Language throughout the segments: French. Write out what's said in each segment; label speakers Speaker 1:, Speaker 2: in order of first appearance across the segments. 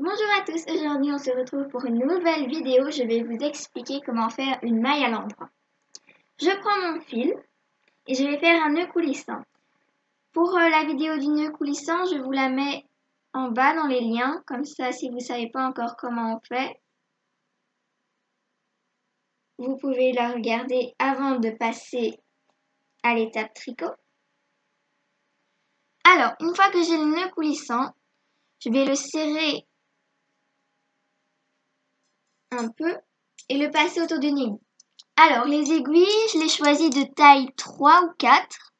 Speaker 1: Bonjour à tous, aujourd'hui on se retrouve pour une nouvelle vidéo. Je vais vous expliquer comment faire une maille à l'endroit. Je prends mon fil et je vais faire un nœud coulissant. Pour la vidéo du nœud coulissant, je vous la mets en bas dans les liens, comme ça si vous ne savez pas encore comment on fait, vous pouvez la regarder avant de passer à l'étape tricot. Alors, une fois que j'ai le nœud coulissant, je vais le serrer un peu et le passer autour d'une aiguille. Alors, les aiguilles, je les choisis de taille 3 ou 4.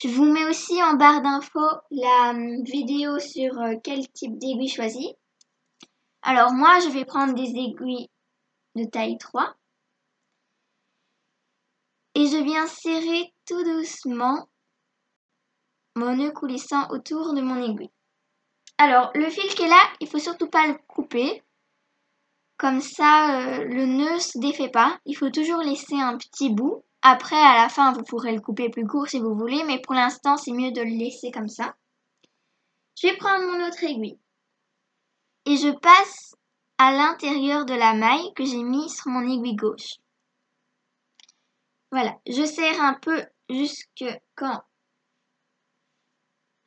Speaker 1: Je vous mets aussi en barre d'infos la vidéo sur quel type d'aiguille choisir. Alors, moi, je vais prendre des aiguilles de taille 3. Et je viens serrer tout doucement mon nœud coulissant autour de mon aiguille. Alors, le fil qui est là, il ne faut surtout pas le couper. Comme ça, le nœud ne se défait pas. Il faut toujours laisser un petit bout. Après, à la fin, vous pourrez le couper plus court si vous voulez, mais pour l'instant, c'est mieux de le laisser comme ça. Je vais prendre mon autre aiguille et je passe à l'intérieur de la maille que j'ai mise sur mon aiguille gauche. Voilà, je serre un peu jusque quand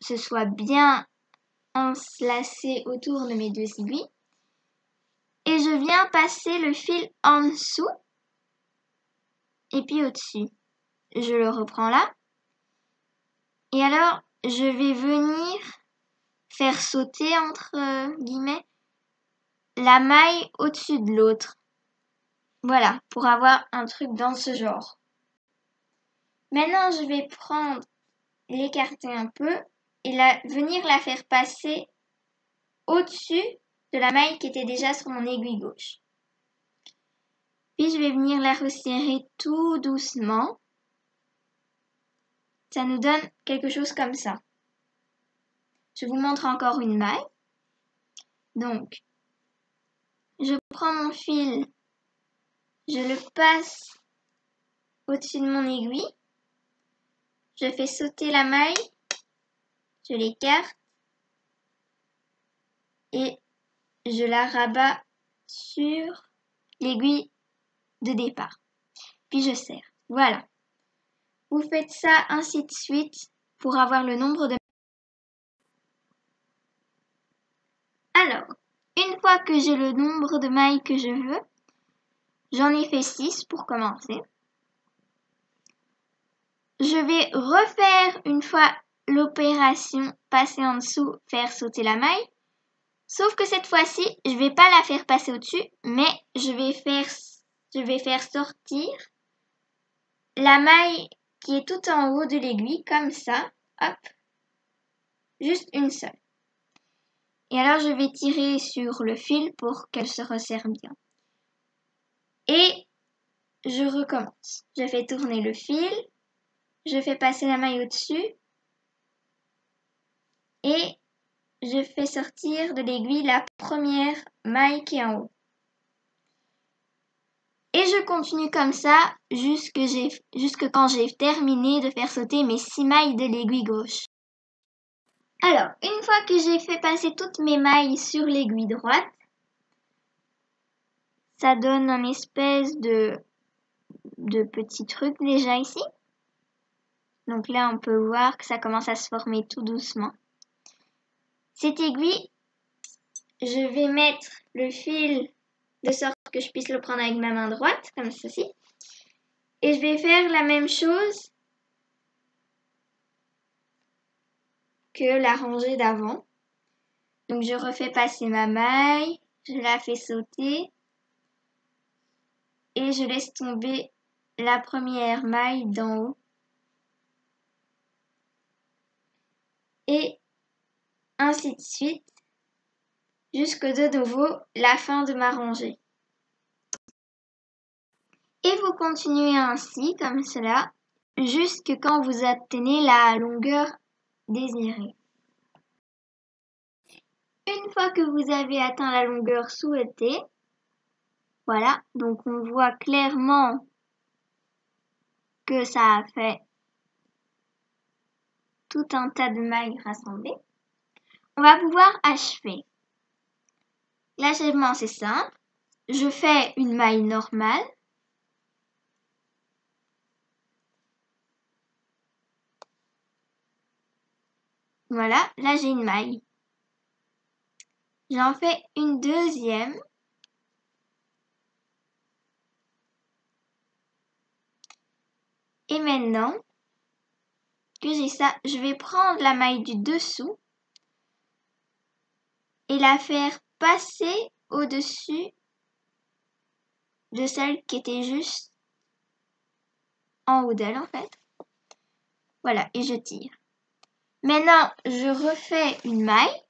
Speaker 1: ce soit bien enlacé autour de mes deux aiguilles. Et je viens passer le fil en dessous et puis au-dessus. Je le reprends là. Et alors, je vais venir faire sauter, entre guillemets, la maille au-dessus de l'autre. Voilà, pour avoir un truc dans ce genre. Maintenant, je vais prendre, l'écarter un peu et venir la faire passer au-dessus de la maille qui était déjà sur mon aiguille gauche. Puis, je vais venir la resserrer tout doucement. Ça nous donne quelque chose comme ça. Je vous montre encore une maille. Donc, je prends mon fil, je le passe au-dessus de mon aiguille. Je fais sauter la maille, je l'écarte et je la rabats sur l'aiguille de départ. Puis je serre. Voilà. Vous faites ça ainsi de suite pour avoir le nombre de... Alors, une fois que j'ai le nombre de mailles que je veux, j'en ai fait 6 pour commencer. Je vais refaire une fois l'opération, passer en dessous, faire sauter la maille. Sauf que cette fois-ci, je ne vais pas la faire passer au-dessus, mais je vais faire sortir la maille qui est tout en haut de l'aiguille, comme ça. Hop. Juste une seule. Et alors, je vais tirer sur le fil pour qu'elle se resserre bien. Et je recommence. Je fais tourner le fil. Je fais passer la maille au-dessus. Et je fais sortir de l'aiguille la première maille qui est en haut. Et je continue comme ça jusque quand j'ai terminé de faire sauter mes 6 mailles de l'aiguille gauche. Alors, une fois que j'ai fait passer toutes mes mailles sur l'aiguille droite, ça donne un espèce de petit truc déjà ici. Donc là, on peut voir que ça commence à se former tout doucement. Cette aiguille, je vais mettre le fil de sorte que je puisse le prendre avec ma main droite, comme ceci. Et je vais faire la même chose que la rangée d'avant. Donc je refais passer ma maille, je la fais sauter et je laisse tomber la première maille d'en haut. Et ainsi de suite, jusque de nouveau la fin de ma rangée. Et vous continuez ainsi, comme cela, jusque quand vous atteignez la longueur désirée. Une fois que vous avez atteint la longueur souhaitée, voilà, donc on voit clairement que ça a fait tout un tas de mailles rassemblées. On va pouvoir achever. L'achèvement, c'est simple. Je fais une maille normale. Voilà, là j'ai une maille. J'en fais une deuxième. Et maintenant que j'ai ça, je vais prendre la maille du dessous et la faire passer au-dessus de celle qui était juste en haut d'elle en fait. Voilà, et je tire. Maintenant, je refais une maille.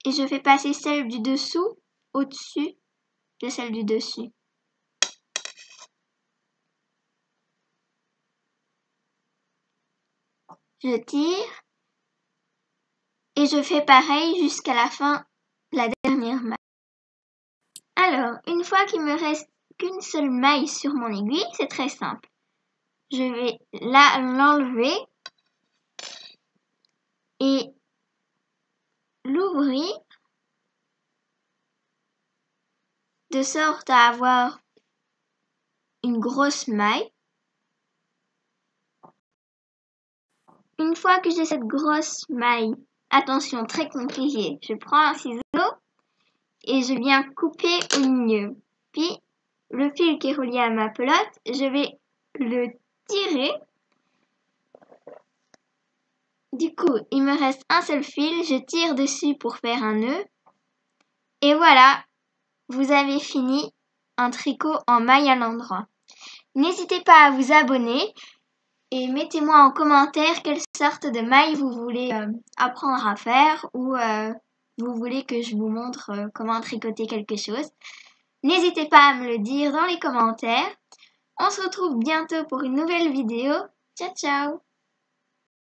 Speaker 1: Et je fais passer celle du dessous au-dessus de celle du dessus. Je tire. Et je fais pareil jusqu'à la fin, la dernière maille. Alors, une fois qu'il me reste qu'une seule maille sur mon aiguille, c'est très simple. Je vais l'enlever et l'ouvrir de sorte à avoir une grosse maille. Une fois que j'ai cette grosse maille, attention, très compliqué, je prends un ciseau et je viens couper au milieu. Puis, le fil qui est relié à ma pelote, je vais le tirer. Du coup, il me reste un seul fil, je tire dessus pour faire un nœud. Et voilà, vous avez fini un tricot en maille à l'endroit. N'hésitez pas à vous abonner et mettez-moi en commentaire quelle sorte de maille vous voulez apprendre à faire ou vous voulez que je vous montre comment tricoter quelque chose. N'hésitez pas à me le dire dans les commentaires. On se retrouve bientôt pour une nouvelle vidéo. Ciao ciao!